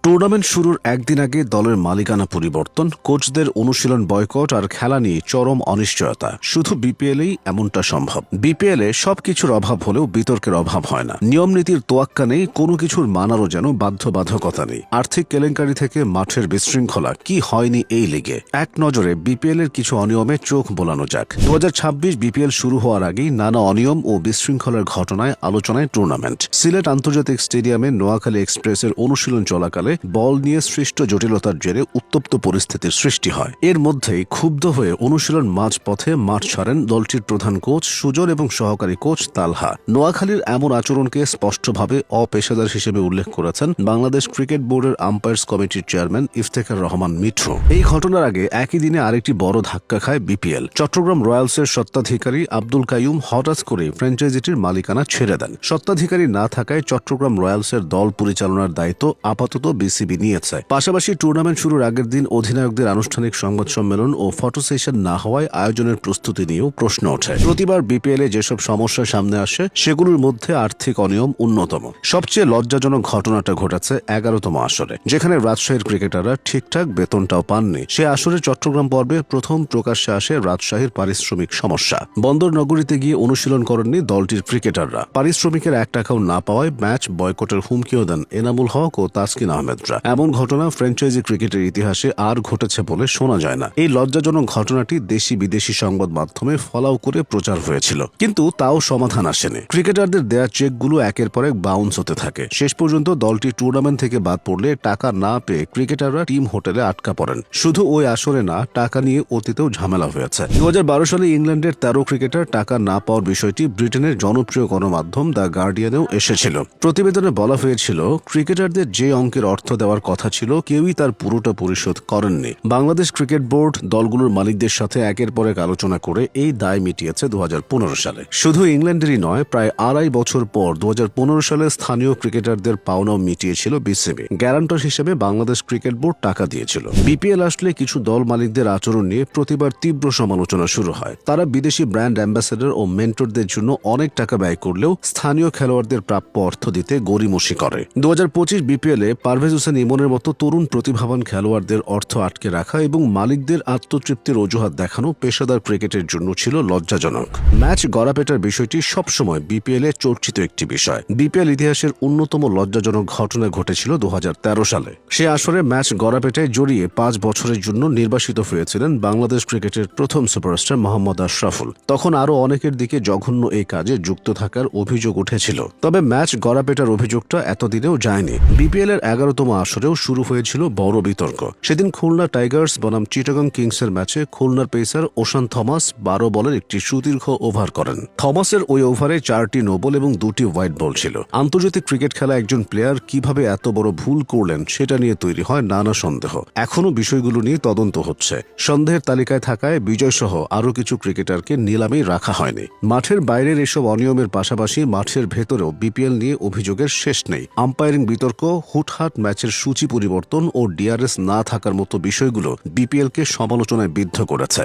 Tournament শুরুর একদিন আগে দলের মালিকানা পরিবর্তন, কোচদের অনুশীলন বয়কট আর খেলা নিয়ে চরম অনিশ্চয়তা। শুধু বিপিএলেই এমনটা সম্ভব। বিপিএলে সবকিছুর অভাব হলেও বিতর্কের অভাব হয় না। নিয়ম নীতির তোয়াক্কা নেই, কোনো কিছুর মানারও যেন বাধ্যবাধকতা নেই। আর্থিক কেলেঙ্কারি থেকে মাঠের বিশৃঙ্খলা, কি হয়নি এই লিগে। এক নজরে বিপিএল এর কিছু অনিয়মে চোখ বোলানো যাক। 2026 বিপিএল শুরু হওয়ার আগেই নানা অনিয়ম ও বিশৃঙ্খলার ঘটনায় আলোচনায় টুর্নামেন্ট। সিলেট আন্তর্জাতিক স্টেডিয়ামে নোয়াখালী এক্সপ্রেসের অনুশীলন চলাকালে বল নিয়ে সৃষ্ট জটিলতার জেরে উত্তপ্ত পরিস্থিতির সৃষ্টি হয়। এর মধ্যেই ক্ষুব্ধ হয়ে অনুশীলন মাঝপথে মাঠ ছাড়েন দলটির প্রধান কোচ সুজন এবং সহকারী কোচ তালহা। নোয়াখালীর এমন আচরণকে স্পষ্টভাবে অপেশাদার হিসেবে উল্লেখ করেছেন বাংলাদেশ ক্রিকেট বোর্ডের আম্পায়ার্স কমিটির চেয়ারম্যান ইফতেখার রহমান মিঠু। এই ঘটনার আগে একই দিনে আরেকটি বড় ধাক্কা খায় বিপিএল। চট্টগ্রাম রয়্যালসের স্বত্বাধিকারী আব্দুল কাইয়ুম হঠাৎ করে ফ্র্যাঞ্চাইজিটির মালিকানা ছেড়ে দেন। স্বত্বাধিকারী না থাকায় চট্টগ্রাম রয়্যালসের দল পরিচালনার দায়িত্ব আপাতত বিসিবি নিয়েছে। পাশাপাশি টুর্নামেন্ট শুরুর আগের দিন অধিনায়কদের আনুষ্ঠানিক সংবাদ সম্মেলন ও ফটো সেশন না হওয়ায় আয়োজনের প্রস্তুতি নিয়েও প্রশ্ন ওঠে। প্রতিবার বিপিএলে যেসব সমস্যা সামনে আসে সেগুলোর মধ্যে আর্থিক অনিয়ম অন্যতম। সবচেয়ে লজ্জাজনক ঘটনাটা ঘটেছে 11তম আসরে, যেখানে রাজশাহীর ক্রিকেটাররা ঠিকঠাক বেতনটাও পাননি। সে আসরে চট্টগ্রাম পর্বে প্রথম প্রকাশ্যে আসে রাজশাহীর পারিশ্রমিক সমস্যা। বন্দর নগরীতে গিয়ে অনুশীলন করেননি দলটির ক্রিকেটাররা। পারিশ্রমিকের 1 টাকাও না পাওয়ায় ম্যাচ বয়কটের হুমকিও দেন এনামুল হক ও তাসকিন আহমেদরা। এমন ঘটনা ফ্র্যাঞ্চাইজি ক্রিকেটের ইতিহাসে আর ঘটেছে বলে শোনা যায় না। এই লজ্জাজনক ঘটনাটি দেশি বিদেশি সংবাদ মাধ্যমে ফলাও করে প্রচার হয়েছিল, কিন্তু তাও সমাধান আসেনি। ক্রিকেটারদের দেয়া চেকগুলো একের পর এক বাউন্স হতে থাকে। শেষ পর্যন্ত দলটি টুর্নামেন্ট থেকে বাদ পড়লে টাকা না পেয়ে ক্রিকেটাররা টিম হোটেলে আটকা পড়েন। শুধু ওই আসরে না, টাকা নিয়ে অতীতেও ঝামেলা হয়েছে। 2012 সালে ইংল্যান্ডের 13 ক্রিকেটার টাকা না পাওয়ার বিষয়টি ব্রিটেনের জনপ্রিয় গণমাধ্যম দ্য গার্ডিয়ানেও এসেছিল। প্রতিবেদনে বলা হয়েছিল, ক্রিকেটারদের যে অঙ্কের অর্থ দেওয়ার কথা ছিল কেউই তার পুরোটা পরিশোধ করেননি। বাংলাদেশ ক্রিকেট বোর্ড দলগুলোর মালিকদের সাথে একের পর এক আলোচনা করে এই দায় মিটিয়েছে 2015 সালে। শুধু ইংল্যান্ডেরই নয়, প্রায় 2.5 বছর পর 2015 সালে স্থানীয় ক্রিকেটারদের পাওনাও মিটিয়েছিল বিসিবি। গ্যারান্টর হিসেবে বাংলাদেশ ক্রিকেট বোর্ড টাকা দিয়েছিল। বিপিএল আসলে কিছু দল মালিকদের আচরণ নিয়ে প্রতিবার তীব্র সমালোচনা শুরু হয়। তারা বিদেশি ব্র্যান্ড অ্যাম্বাসেডর ও মেন্টরদের জন্য অনেক টাকা ব্যয় করলেও স্থানীয় খেলোয়াড়দের প্রাপ্য অর্থ দিতে গড়িমসি করে। 2025 বিপিএলে পারভেজ হোসেন ইমনের মতো তরুণ প্রতিভাবান খেলোয়াড়দের অর্থ আটকে রাখা এবং মালিকদের আত্মতৃপ্তির অজুহাত দেখানো পেশাদার ক্রিকেটের জন্য ছিল লজ্জাজনক। ম্যাচ গড়াপেটার বিষয়টি সবসময় বিপিএলে চর্চিত একটি বিষয়। বিপিএল ইতিহাসের অন্যতম লজ্জাজনক ঘটনা ঘটেছিল 2013 সালে। সে আসরে ম্যাচ গড়াপেটায় জড়িয়ে 5 বছরের জন্য নির্বাসিত হয়েছিলেন বাংলাদেশ ক্রিকেটের প্রথম সুপারস্টার মোহাম্মদ আশরাফুল। তখন আরও অনেকের দিকে জঘন্য এই কাজে যুক্ত থাকার অভিযোগ উঠেছিল। তবে ম্যাচ গড়াপেটার অভিযোগটা এতদিনেও যায়নি। বিপিএল এর 11তম আসরেও শুরু হয়েছিল বড় বিতর্ক। সেদিন খুলনা টাইগার্স বনাম চিটাগং কিংসের ম্যাচে খুলনার পেসার ওশান থমাস 12 বলের একটি সুদীর্ঘ ওভার করেন। থমাসের ওই ওভারে 4টি নো বল এবং 2টি হোয়াইট বল ছিল। আন্তর্জাতিক ক্রিকেট খেলা একজন প্লেয়ার কিভাবে এত বড় ভুল করলেন সেটা নিয়ে তৈরি হয় নানা সন্দেহ। এখনও বিষয়গুলো নিয়ে তদন্ত হচ্ছে। সন্দেহের তালিকায় থাকায় বিজয় সহ আরও কিছু ক্রিকেটারকে নিলামেই রাখা হয়নি। মাঠের বাইরের এসব অনিয়মের পাশাপাশি মাঠের ভেতরেও বিপিএল নিয়ে অভিযোগের শেষ নেই। আম্পায়ারিং বিতর্ক, হুটহাট ম্যাচের সূচি পরিবর্তন ও ডিআরএস না থাকার মতো বিষয়গুলো বিপিএলকে সমালোচনায় বিদ্ধ করেছে।